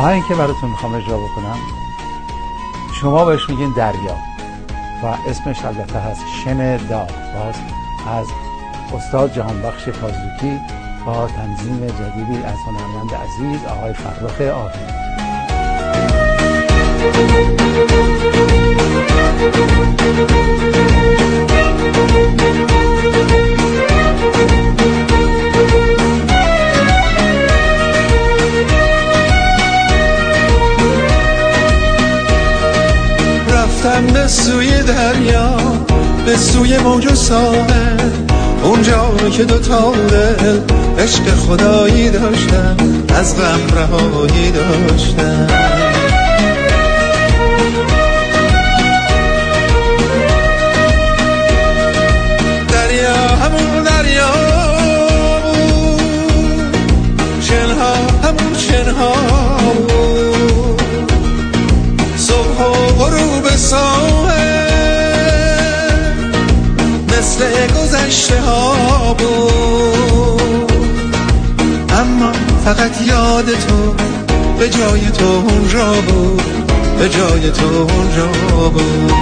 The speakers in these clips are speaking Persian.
آهنگی که براتون میخوام اجرا بکنم شما بهش میگین دریا و اسمش البته هست شن داغ، باز از استاد جهانبخش فازلوکی با تنظیم جدیدی از هنرمند عزیز آقای فرخ آهی. رفتم به سوی دریا، به سوی موج و ساحل، اونجا که دوتا دل عشق خدایی داشتن، از غم رهایی داشتن. دریا همون دریا بود، شنها همون شنها بود، صبح و غروب ساحل مثل گذشته ها بود. اما فقط یاد تو به جای تو اونجا بود، به جای تو اونجا بود.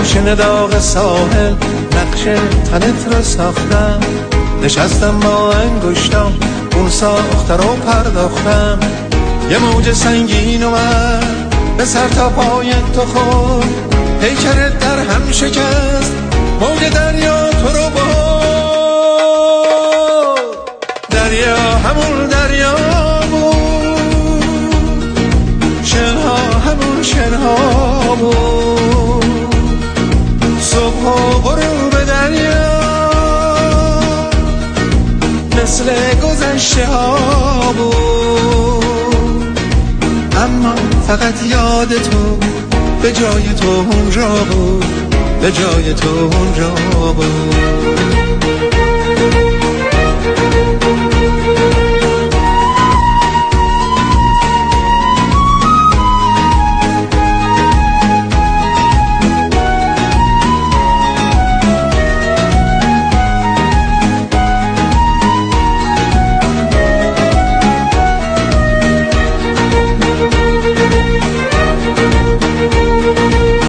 شن داغ ساحل نقش تنت رو ساختم، نشستم با انگشتام اون ساخته رو پرداختم. یه موج سنگین اومد به سر تا پای تو خورد، پیکرت در هم شکست، موج دریا تو رو برد. دریا همون دریا بود، شنها همون شنها بود، صبح و غروب دریا مثل گذشته ها بود. اما فقط یاد تو به جای تو اونجا بود، به جای تو اونجا بود.